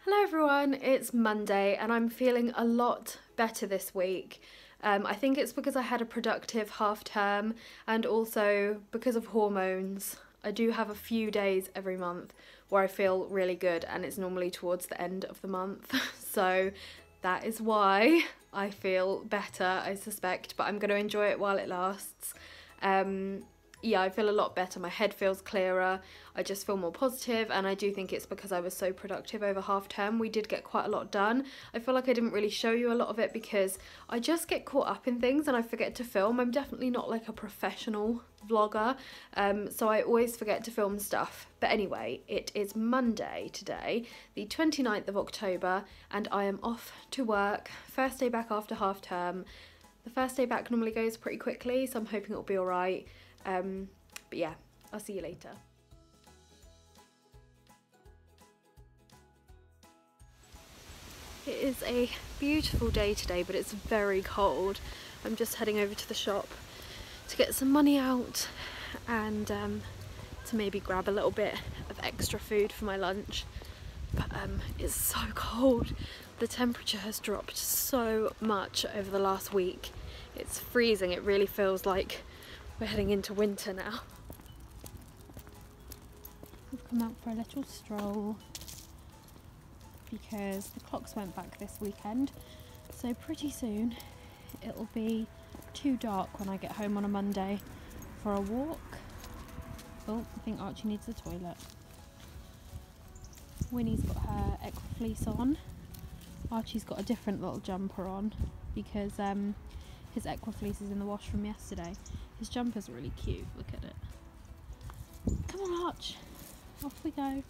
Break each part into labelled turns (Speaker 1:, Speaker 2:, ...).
Speaker 1: Hello everyone, it's Monday and I'm feeling a lot better this week. I think it's because I had a productive half term and also because of hormones. I do have a few days every month where I feel really good and it's normally towards the end of the month. So that is why I feel better, I suspect, but I'm going to enjoy it while it lasts. Yeah, I feel a lot better. My head feels clearer. I just feel more positive, and I do think it's because I was so productive over half term. We did get quite a lot done. I feel like I didn't really show you a lot of it because I just get caught up in things and I forget to film. I'm definitely not like a professional vlogger, so I always forget to film stuff. But anyway, it is Monday today, the 29th of October, and I am off to work. First day back after half term. The first day back normally goes pretty quickly, so I'm hoping it'll be all right. But yeah, I'll see you later. It is a beautiful day today, but it's very cold. I'm just heading over to the shop to get some money out and to maybe grab a little bit of extra food for my lunch. But it's so cold. The temperature has dropped so much over the last week. It's freezing. It really feels like we're heading into winter now. We've come out for a little stroll because the clocks went back this weekend, so pretty soon it'll be too dark when I get home on a Monday for a walk. Oh, I think Archie needs the toilet. Winnie's got her equa fleece on. Archie's got a different little jumper on because his equa fleece is in the wash from yesterday. His jumper's really cute, look at it. Come on Arch, off we go.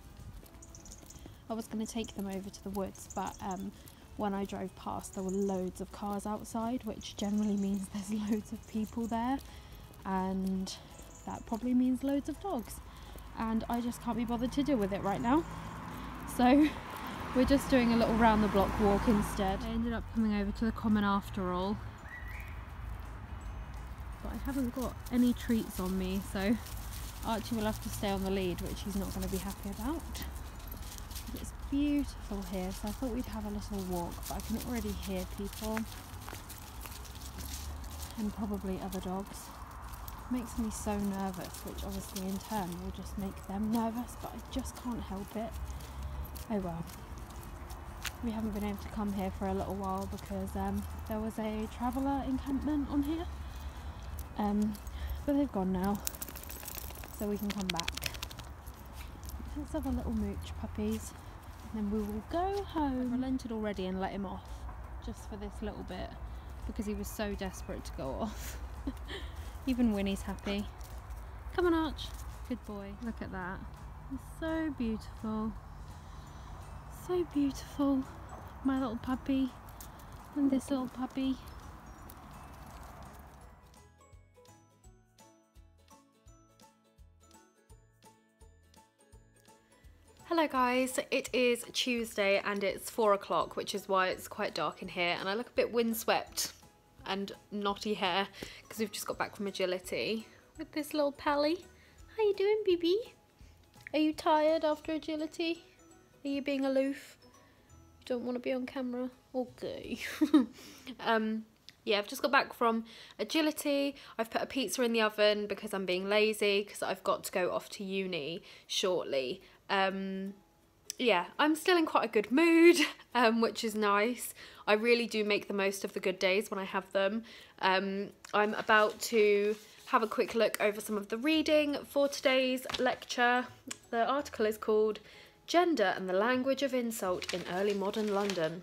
Speaker 1: I was going to take them over to the woods, but when I drove past there were loads of cars outside, which generally means there's loads of people there, and that probably means loads of dogs, and I just can't be bothered to deal with it right now. So we're just doing a little round the block walk instead. I ended up coming over to the common after all. But I haven't got any treats on me, so Archie will have to stay on the lead, which he's not going to be happy about. But it's beautiful here, so I thought we'd have a little walk, but I can already hear people and probably other dogs. It makes me so nervous, which obviously in turn will just make them nervous, but I just can't help it. Oh well. We haven't been able to come here for a little while because there was a traveller encampment on here. But they've gone now, so we can come back. Let's have a little mooch, puppies, and then we will go home. I relented already and let him off, just for this little bit, because he was so desperate to go off. Even Winnie's happy. Come on Arch, good boy. Look at that, it's so beautiful. So beautiful. My little puppy, and this little puppy. Hello guys, it is Tuesday and it's 4 o'clock, which is why it's quite dark in here, and I look a bit windswept and knotty hair because we've just got back from agility with this little pally. How you doing, BB? Are you tired after agility? Are you being aloof? You don't want to be on camera? Okay. Yeah, I've just got back from agility. I've put a pizza in the oven because I'm being lazy because I've got to go off to uni shortly. Yeah, I'm still in quite a good mood, which is nice. I really do make the most of the good days when I have them. I'm about to have a quick look over some of the reading for today's lecture. The article is called Gender and the Language of Insult in Early Modern London.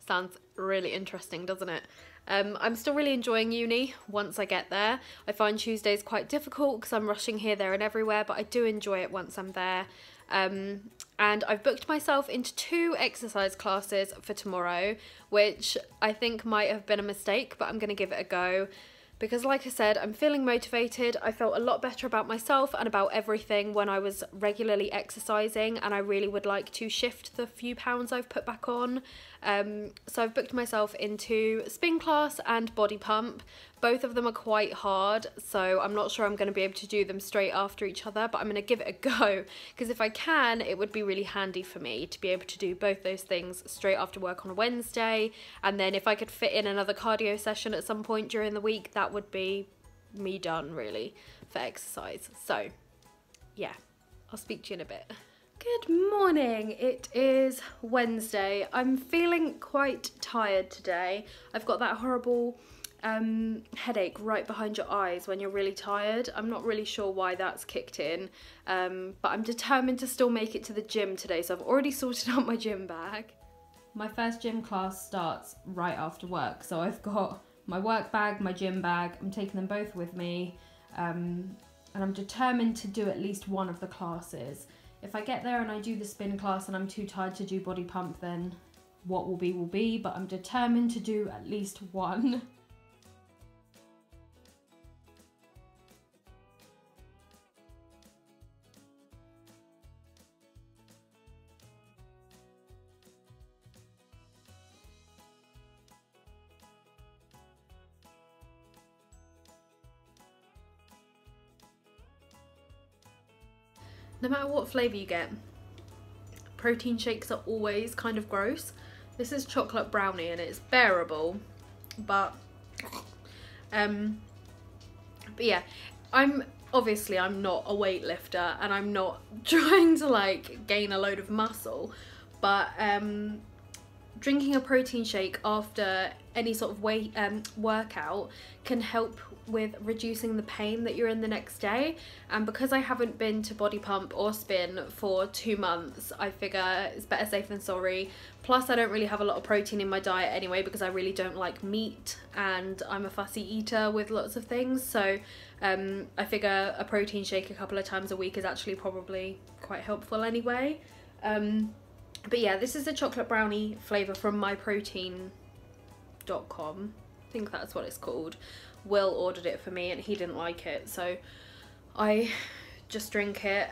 Speaker 1: Sounds really interesting, doesn't it? I'm still really enjoying uni once I get there. I find Tuesdays quite difficult because I'm rushing here, there and everywhere, but I do enjoy it once I'm there. And I've booked myself into 2 exercise classes for tomorrow, which I think might have been a mistake, but I'm going to give it a go. Because like I said, I'm feeling motivated. I felt a lot better about myself and about everything when I was regularly exercising, and I really would like to shift the few pounds I've put back on. So I've booked myself into spin class and body pump, Both of them are quite hard, so I'm not sure I'm going to be able to do them straight after each other, but I'm going to give it a go, because if I can, it would be really handy for me to be able to do both those things straight after work on a Wednesday, and then if I could fit in another cardio session at some point during the week, that would be me done, really, for exercise. So, yeah, I'll speak to you in a bit. Good morning, it is Wednesday. I'm feeling quite tired today. I've got that horrible headache right behind your eyes when you're really tired. I'm not really sure why that's kicked in, but I'm determined to still make it to the gym today, so I've already sorted out my gym bag. My first gym class starts right after work, so I've got my work bag, my gym bag, I'm taking them both with me, and I'm determined to do at least one of the classes. If I get there and I do the spin class and I'm too tired to do body pump, then what will be, but I'm determined to do at least one. No matter what flavour you get, protein shakes are always kind of gross. This is chocolate brownie and it's bearable, but yeah, I'm not a weightlifter and I'm not trying to like gain a load of muscle, but drinking a protein shake after any sort of workout can help with reducing the pain that you're in the next day, and because I haven't been to body pump or spin for 2 months, I figure it's better safe than sorry. Plus I don't really have a lot of protein in my diet anyway because I really don't like meat and I'm a fussy eater with lots of things, so I figure a protein shake a couple of times a week is actually probably quite helpful anyway. But yeah, this is a chocolate brownie flavour from myprotein.com. I think that's what it's called. Will ordered it for me and he didn't like it, so I just drink it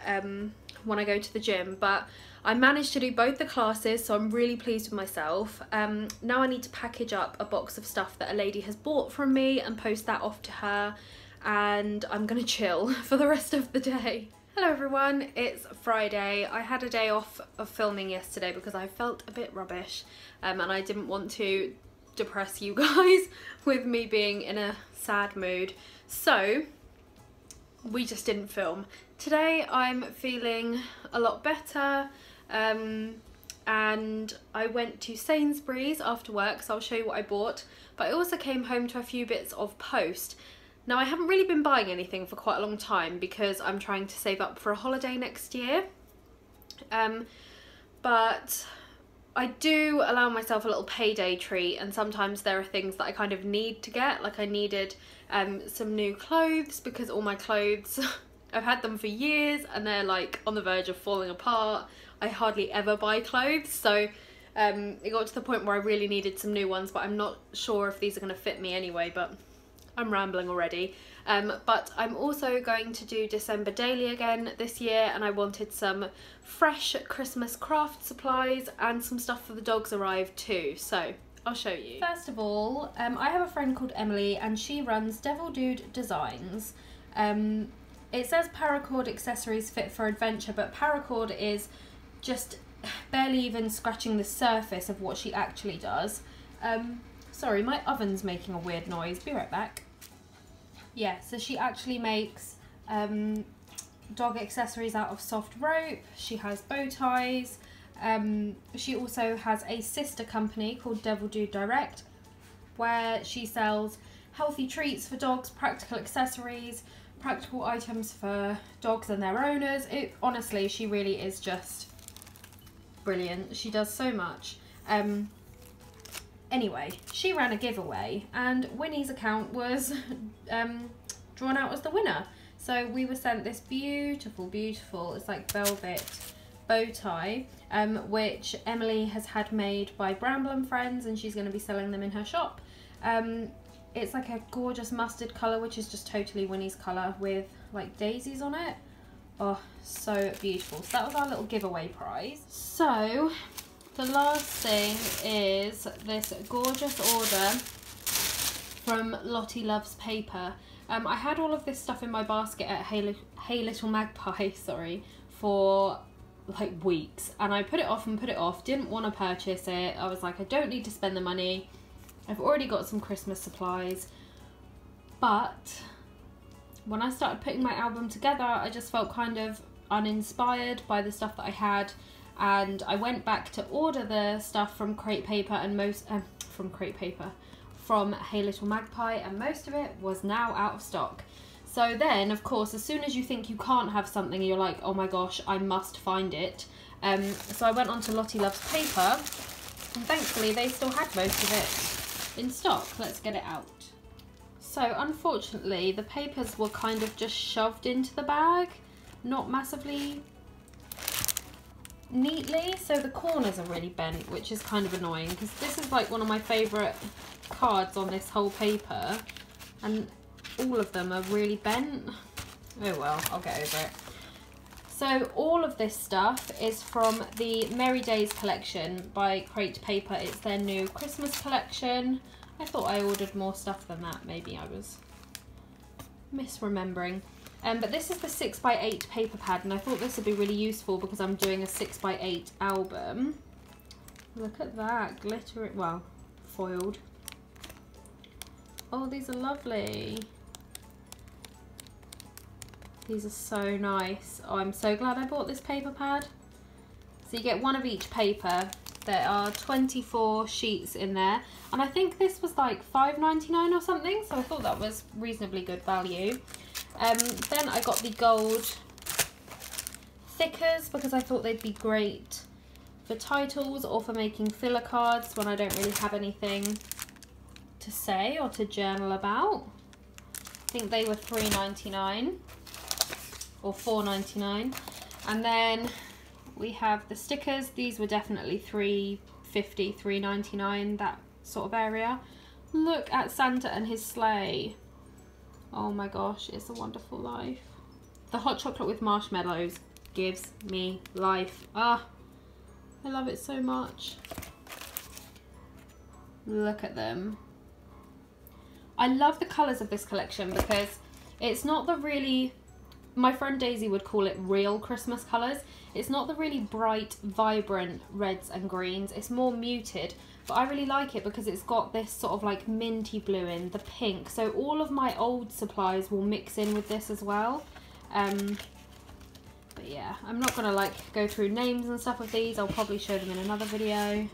Speaker 1: when I go to the gym. But I managed to do both the classes, so I'm really pleased with myself. Now I need to package up a box of stuff that a lady has bought from me and post that off to her, and I'm gonna chill for the rest of the day. Hello everyone, it's Friday. I had a day off of filming yesterday because I felt a bit rubbish, and I didn't want to depress you guys with me being in a sad mood, so we just didn't film. Today I'm feeling a lot better, and I went to Sainsbury's after work, so I'll show you what I bought, but I also came home to a few bits of post. Now I haven't really been buying anything for quite a long time because I'm trying to save up for a holiday next year, but I do allow myself a little payday treat, and sometimes there are things that I kind of need to get. Like I needed some new clothes because all my clothes, I've had them for years and they're like on the verge of falling apart. I hardly ever buy clothes, so it got to the point where I really needed some new ones, but I'm not sure if these are going to fit me anyway, but I'm rambling already. But I'm also going to do December daily again this year, and I wanted some fresh Christmas craft supplies, and some stuff for the dogs arrived too, so I'll show you. First of all, I have a friend called Emily and she runs Devil Dude Designs. It says paracord accessories fit for adventure, but paracord is just barely even scratching the surface of what she actually does. Sorry, my oven's making a weird noise, be right back. Yeah, so she actually makes dog accessories out of soft rope. She has bow ties. She also has a sister company called Devil Dude Direct, where she sells healthy treats for dogs, practical accessories, practical items for dogs and their owners. Honestly, she really is just brilliant. She does so much. Anyway, she ran a giveaway and Winnie's account was drawn out as the winner. So we were sent this beautiful, it's like velvet bow tie, which Emily has had made by Bramble and Friends, and she's going to be selling them in her shop. It's like a gorgeous mustard colour, which is just totally Winnie's colour with like daisies on it. Oh, so beautiful. So that was our little giveaway prize. So the last thing is this gorgeous order from Lottie Loves Paper. I had all of this stuff in my basket at Hey Little Magpie, sorry, for like weeks, and I put it off and put it off, didn't want to purchase it. I was like, I don't need to spend the money. I've already got some Christmas supplies. But when I started putting my album together, I just felt kind of uninspired by the stuff that I had, and I went back to order the stuff from Crate Paper and from Hey Little Magpie, and most of it was now out of stock. So then, of course, as soon as you think you can't have something, you're like, oh my gosh, I must find it. So I went on to Lottie Loves Paper, and thankfully they still had most of it in stock. Let's get it out. So unfortunately, the papers were kind of just shoved into the bag, not massively neatly, so the corners are really bent, which is kind of annoying, because this is like one of my favourite cards on this whole paper, and all of them are really bent. Oh well, I'll get over it. So all of this stuff is from the Merry Days collection by Crate Paper. It's their new Christmas collection. I thought I ordered more stuff than that. Maybe I was misremembering. But this is the 6x8 paper pad, and I thought this would be really useful because I'm doing a 6x8 album. Look at that, glitter, well, foiled. Oh, these are lovely. These are so nice. Oh, I'm so glad I bought this paper pad. So you get one of each paper. There are 24 sheets in there, and I think this was like $5.99 or something, so I thought that was reasonably good value. Then I got the gold thickers because I thought they'd be great for titles or for making filler cards when I don't really have anything to say or to journal about. I think they were $3.99 or $4.99. And then we have the stickers. These were definitely $3.50, $3.99, that sort of area. Look at Santa and his sleigh. Oh my gosh, it's a wonderful life. The hot chocolate with marshmallows gives me life. Ah, I love it so much. Look at them. I love the colours of this collection because it's not the really, my friend Daisy would call it real Christmas colours. It's not the really bright, vibrant reds and greens. It's more muted, but I really like it because it's got this sort of like minty blue in, the pink. So all of my old supplies will mix in with this as well. But yeah, I'm not gonna like go through names and stuff of these. I'll probably show them in another video.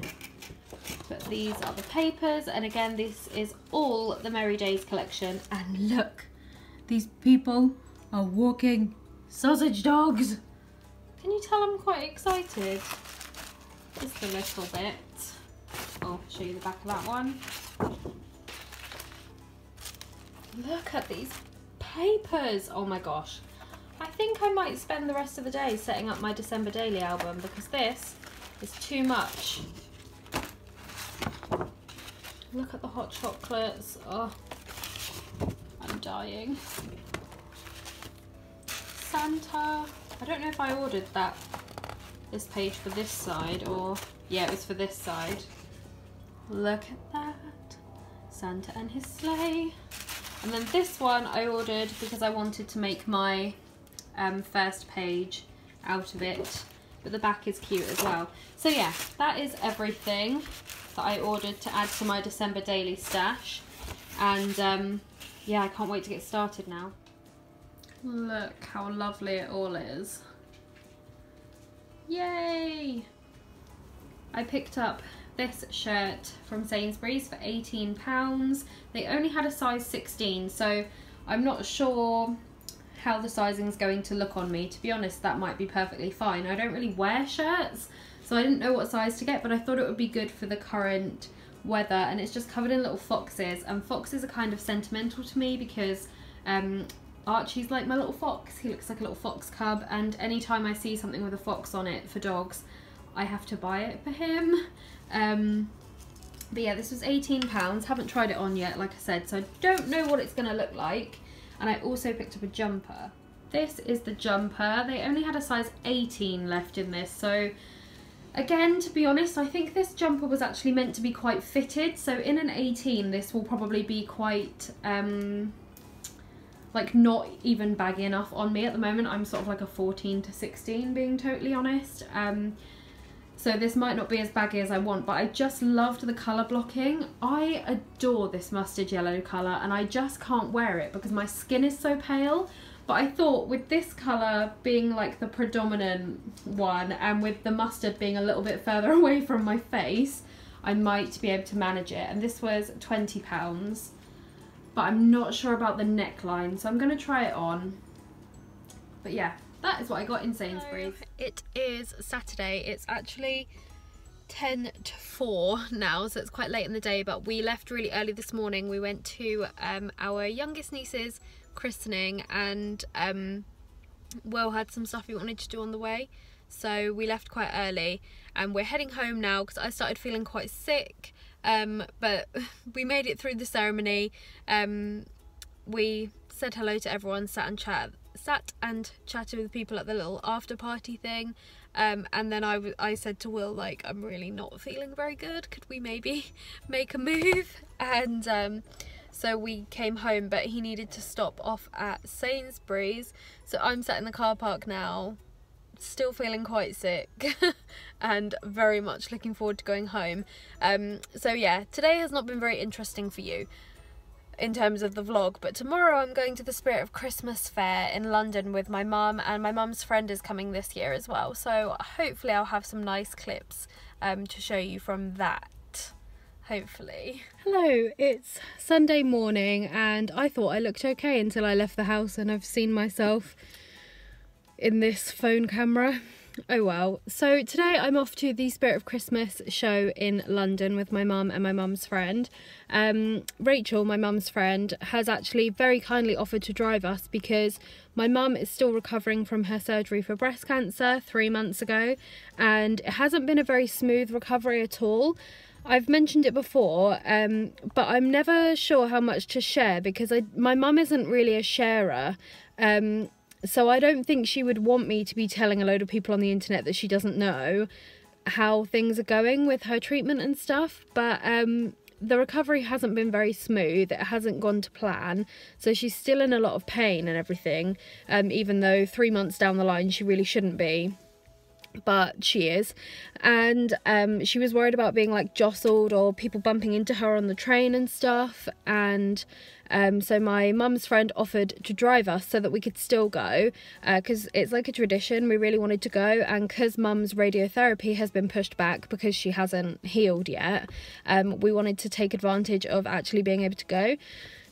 Speaker 1: But these are the papers, and again, this is all the Merry Days collection. And look, these people are walking sausage dogs. Can you tell I'm quite excited? Just a little bit. I'll show you the back of that one. Look at these papers. Oh my gosh. I think I might spend the rest of the day setting up my December daily album because this is too much. Look at the hot chocolates. Oh, I'm dying. Santa. I don't know if I ordered this page for this side or, yeah, it was for this side. Look at that. Santa and his sleigh. And then this one I ordered because I wanted to make my first page out of it. But the back is cute as well. So yeah, that is everything that I ordered to add to my December daily stash. And yeah, I can't wait to get started now. Look how lovely it all is. Yay! I picked up this shirt from Sainsbury's for £18. They only had a size 16, so I'm not sure how the sizing is going to look on me. To be honest, that might be perfectly fine. I don't really wear shirts, so I didn't know what size to get, but I thought it would be good for the current weather, and it's just covered in little foxes, and foxes are kind of sentimental to me because Archie's like my little fox. He looks like a little fox cub, and anytime I see something with a fox on it for dogs, I have to buy it for him. But yeah, this was £18. Haven't tried it on yet, like I said, so I don't know what it's gonna look like. And I also picked up a jumper. This is the jumper. They only had a size 18 left in this, so Again, to be honest, I think this jumper was actually meant to be quite fitted, so in an 18 this will probably be quite like not even baggy enough on me. At the moment I'm sort of like a 14 to 16, being totally honest. So this might not be as baggy as I want, but I just loved the colour blocking. I adore this mustard yellow colour and I just can't wear it because my skin is so pale. But I thought with this colour being like the predominant one and with the mustard being a little bit further away from my face, I might be able to manage it. And this was £20, but I'm not sure about the neckline, so I'm going to try it on. But yeah, that is what I got in Sainsbury's. So it is Saturday. It's actually 10 to 4 now, so it's quite late in the day, but we left really early this morning. We went to our youngest niece's christening, and Will had some stuff he wanted to do on the way, so we left quite early and we're heading home now because I started feeling quite sick, but we made it through the ceremony. We said hello to everyone, sat and chatted with people at the little after party thing, and then I said to Will, like, I'm really not feeling very good, could we maybe make a move? And so we came home, but he needed to stop off at Sainsbury's, so I'm sat in the car park now, still feeling quite sick and very much looking forward to going home. So yeah, today has not been very interesting for you in terms of the vlog, but tomorrow I'm going to the Spirit of Christmas fair in London with my mum, and my mum's friend is coming this year as well, so hopefully I'll have some nice clips to show you from that, hopefully. Hello, it's Sunday morning and I thought I looked okay until I left the house and I've seen myself in this phone camera. Oh well. So today I'm off to the Spirit of Christmas show in London with my mum and my mum's friend. Rachel, my mum's friend, has actually very kindly offered to drive us because my mum is still recovering from her surgery for breast cancer 3 months ago, and it hasn't been a very smooth recovery at all. I've mentioned it before, but I'm never sure how much to share because my mum isn't really a sharer. So I don't think she would want me to be telling a load of people on the internet that she doesn't know how things are going with her treatment and stuff. But the recovery hasn't been very smooth. It hasn't gone to plan. So she's still in a lot of pain and everything, even though 3 months down the line she really shouldn't be. But she is, and she was worried about being like jostled or people bumping into her on the train and stuff, and so my mum's friend offered to drive us so that we could still go, because it's like a tradition. We really wanted to go, and because mum's radiotherapy has been pushed back because she hasn't healed yet, we wanted to take advantage of actually being able to go.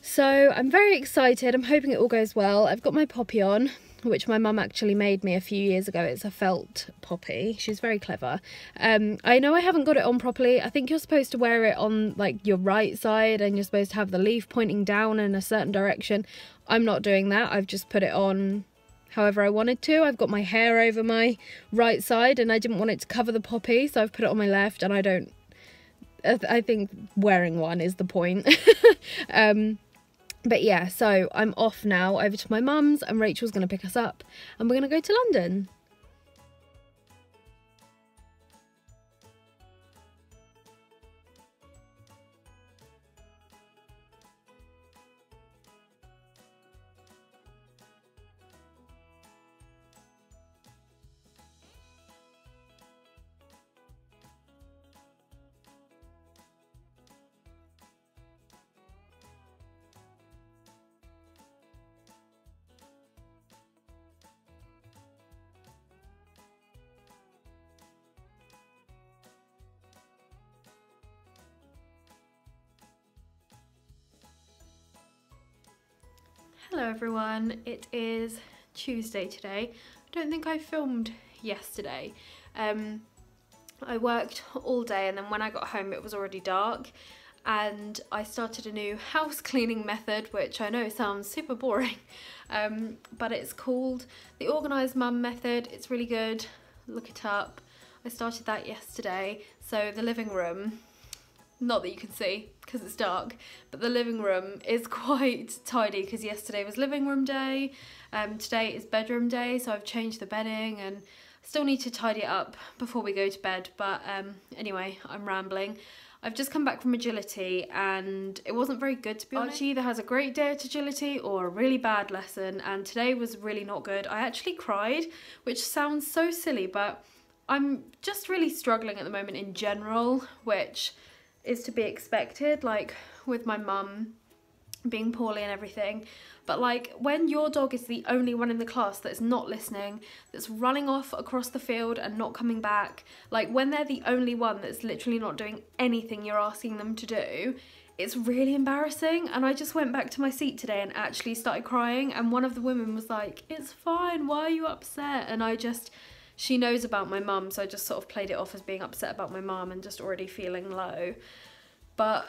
Speaker 1: So I'm very excited. I'm hoping it all goes well. I've got my poppy on, which my mum actually made me a few years ago. It's a felt poppy. She's very clever. I know I haven't got it on properly. I think you're supposed to wear it on like your right side and you're supposed to have the leaf pointing down in a certain direction. I'm not doing that. I've just put it on however I wanted to. I've got my hair over my right side and I didn't want it to cover the poppy, so I've put it on my left, and I think wearing one is the point. But yeah, so I'm off now over to my mum's, and Rachel's going to pick us up and we're going to go to London. Hello everyone, it is Tuesday today. I don't think I filmed yesterday. I worked all day and then when I got home it was already dark, and I started a new house cleaning method, which I know sounds super boring, but it's called the Organised Mum method. It's really good, look it up. I started that yesterday. So the living room, not that you can see because it's dark, but the living room is quite tidy because yesterday was living room day, today is bedroom day, so I've changed the bedding and Still need to tidy it up before we go to bed, but anyway, I'm rambling. I've just come back from agility and it wasn't very good, to be honest. Archie either has a great day at agility or a really bad lesson, and today was really not good. I actually cried, which sounds so silly, but I'm just really struggling at the moment in general, which is to be expected, like with my mum being poorly and everything. But like when your dog is the only one in the class that's not listening, that's running off across the field and not coming back, like when they're the only one that's literally not doing anything you're asking them to do, it's really embarrassing. And I just went back to my seat today and actually started crying, and one of the women was like, "It's fine, why are you upset?" And she knows about my mum, so I just sort of played it off as being upset about my mum and just already feeling low. But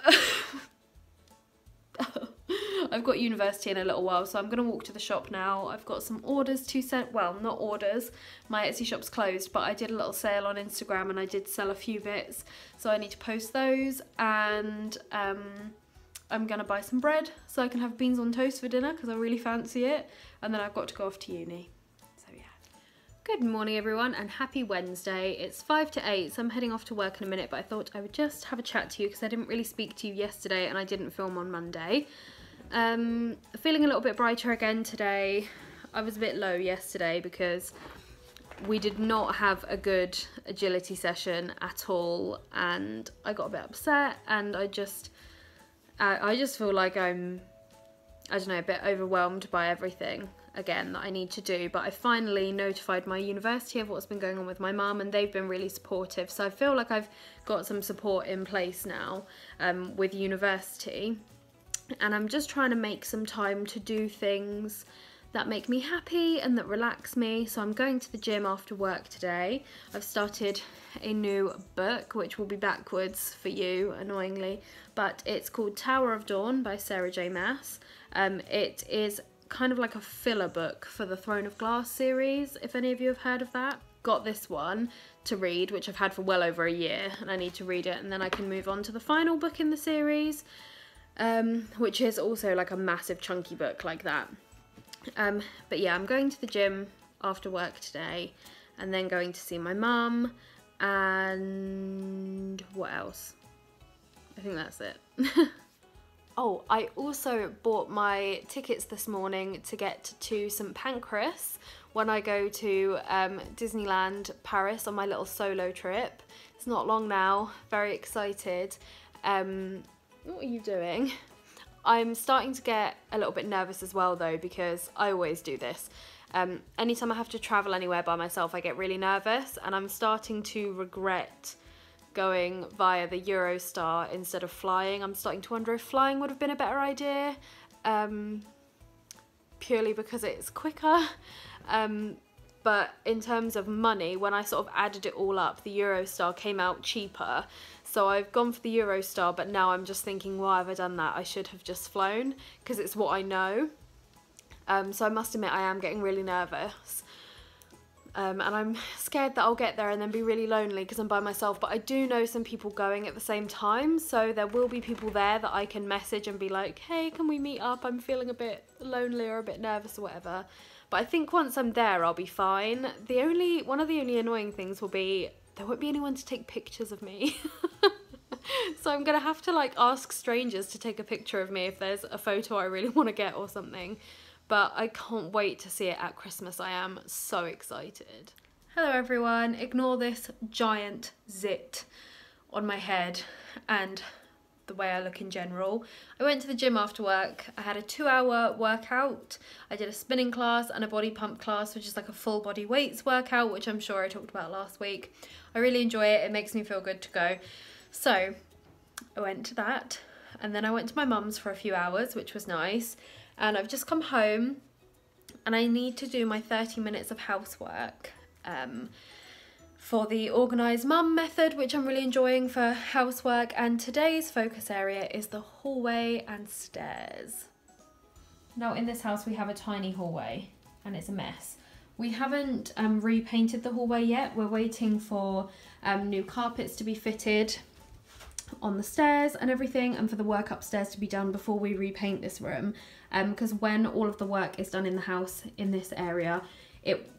Speaker 1: I've got university in a little while, so I'm going to walk to the shop now. I've got some orders to send, well, not orders, my Etsy shop's closed, but I did a little sale on Instagram and I did sell a few bits, so I need to post those. And I'm going to buy some bread so I can have beans on toast for dinner because I really fancy it, and then I've got to go off to uni. Good morning everyone and happy Wednesday. It's 5 to 8, so I'm heading off to work in a minute, but I thought I would just have a chat to you because I didn't really speak to you yesterday and I didn't film on Monday. Feeling a little bit brighter again today. I was a bit low yesterday because we did not have a good agility session at all, and I got a bit upset, and I just feel like I'm, I don't know, a bit overwhelmed by everything again that I need to do. But I finally notified my university of what's been going on with my mum, and they've been really supportive, so I feel like I've got some support in place now with university, and I'm just trying to make some time to do things that make me happy and that relax me. So I'm going to the gym after work today. I've started a new book which will be backwards for you, annoyingly, but it's called Tower of Dawn by Sarah J Maas. It is kind of like a filler book for the Throne of Glass series, if any of you have heard of that. Got this one to read, which I've had for well over a year, and I need to read it, and then I can move on to the final book in the series, which is also like a massive chunky book like that. But yeah, I'm going to the gym after work today, and then going to see my mum, and what else? I think that's it. Oh, I also bought my tickets this morning to get to St Pancras when I go to Disneyland Paris on my little solo trip. It's not long now, very excited. What are you doing? I'm starting to get a little bit nervous as well though, because I always do this. Anytime I have to travel anywhere by myself, I get really nervous, and I'm starting to regret going via the Eurostar instead of flying. I'm starting to wonder if flying would have been a better idea, purely because it's quicker. But in terms of money, when I sort of added it all up, the Eurostar came out cheaper. So I've gone for the Eurostar, but now I'm just thinking, why have I done that? I should have just flown, because it's what I know. So I must admit I am getting really nervous. And I'm scared that I'll get there and then be really lonely because I'm by myself, but I do know some people going at the same time, so there will be people there that I can message and be like, hey, can we meet up? I'm feeling a bit lonely or a bit nervous or whatever. But I think once I'm there, I'll be fine. One of the only annoying things will be there won't be anyone to take pictures of me. So I'm gonna have to like ask strangers to take a picture of me if there's a photo I really want to get or something. But I can't wait to see it at Christmas. I am so excited. Hello everyone, ignore this giant zit on my head and the way I look in general. I went to the gym after work. I had a 2-hour workout. I did a spinning class and a body pump class, which is like a full body weights workout, which I'm sure I talked about last week. I really enjoy it. It makes me feel good to go. So I went to that, and then I went to my mum's for a few hours, which was nice. And I've just come home and I need to do my 30 minutes of housework for the organised mum method, which I'm really enjoying for housework. And today's focus area is the hallway and stairs. Now in this house we have a tiny hallway and it's a mess. We haven't repainted the hallway yet. We're waiting for new carpets to be fitted on the stairs and everything, and for the work upstairs to be done before we repaint this room, because when all of the work is done in the house in this area, it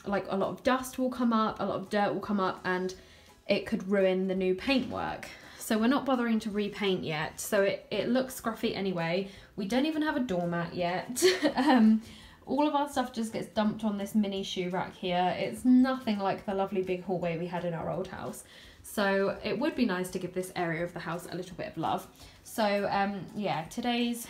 Speaker 1: like a lot of dust will come up, a lot of dirt will come up, and it could ruin the new paintwork. So we're not bothering to repaint yet, so it looks scruffy anyway. We don't even have a doormat yet. All of our stuff just gets dumped on this mini shoe rack here. It's nothing like the lovely big hallway we had in our old house. So it would be nice to give this area of the house a little bit of love. So yeah, today's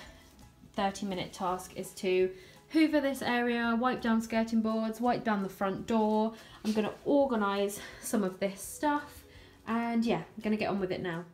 Speaker 1: 30-minute task is to hoover this area, wipe down skirting boards, wipe down the front door. I'm going to organise some of this stuff, and yeah, I'm going to get on with it now.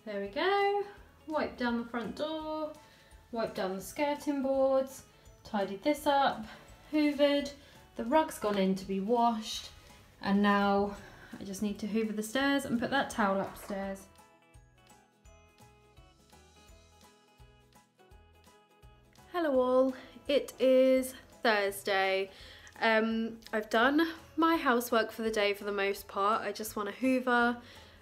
Speaker 1: There we go, wipe down the front door, wipe down the skirting boards, tidied this up, hoovered, the rug's gone in to be washed, and now I just need to hoover the stairs and put that towel upstairs. Hello all, it is Thursday. I've done my housework for the day for the most part. I just want to hoover,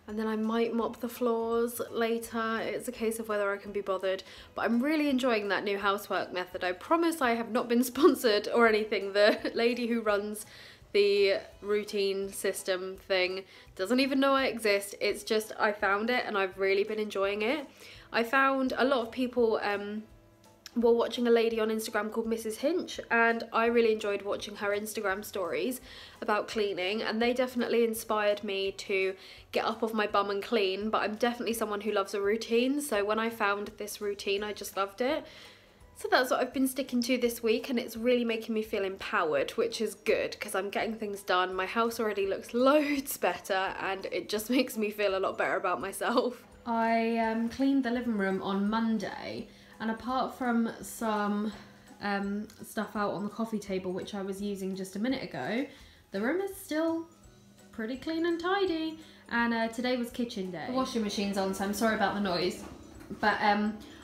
Speaker 1: and then I might mop the floors later. It's a case of whether I can be bothered, but I'm really enjoying that new housework method. I promise I have not been sponsored or anything. The lady who runs the routine system thing doesn't even know I exist. It's just I found it and I've really been enjoying it. I found a lot of people were watching a lady on Instagram called Mrs. Hinch, and I really enjoyed watching her Instagram stories about cleaning, and they definitely inspired me to get up off my bum and clean. But I'm definitely someone who loves a routine, so when I found this routine I just loved it. So that's what I've been sticking to this week, and it's really making me feel empowered, which is good because I'm getting things done. My house already looks loads better and it just makes me feel a lot better about myself. I cleaned the living room on Monday, and apart from some stuff out on the coffee table which I was using just a minute ago, the room is still pretty clean and tidy. And today was kitchen day. The washing machine's on, so I'm sorry about the noise. But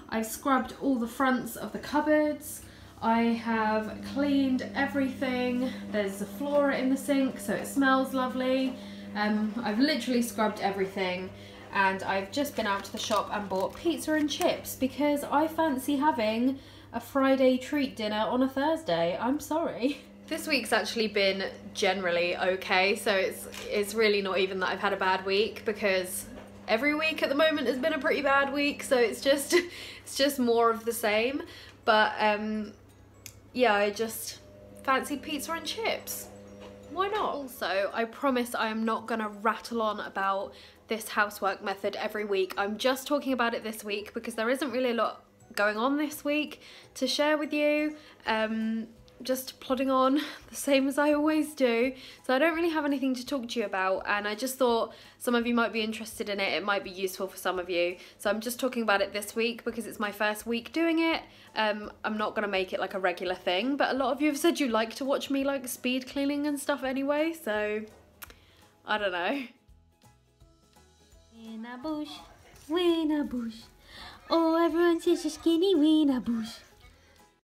Speaker 1: I've scrubbed all the fronts of the cupboards. I have cleaned everything. There's a flora in the sink, so it smells lovely. I've literally scrubbed everything. And I've just been out to the shop and bought pizza and chips because I fancy having a Friday treat dinner on a Thursday. I'm sorry. This week's actually been generally okay, so it's really not even that I've had a bad week, because every week at the moment has been a pretty bad week, so it's just more of the same. But yeah, I just fancied pizza and chips. Why not? Also, I promise I am not gonna rattle on about this housework method every week. I'm just talking about it this week because there isn't really a lot going on this week to share with you. Just plodding on the same as I always do, so I don't really have anything to talk to you about, and I just thought some of you might be interested in it. It might be useful for some of you, so I'm just talking about it this week because it's my first week doing it. I'm not gonna make it like a regular thing, but a lot of you have said you like to watch me like speed cleaning and stuff anyway, so I don't know. Winnie bush, Winnie bush. Oh, everyone says you're skinny, Winnie bush.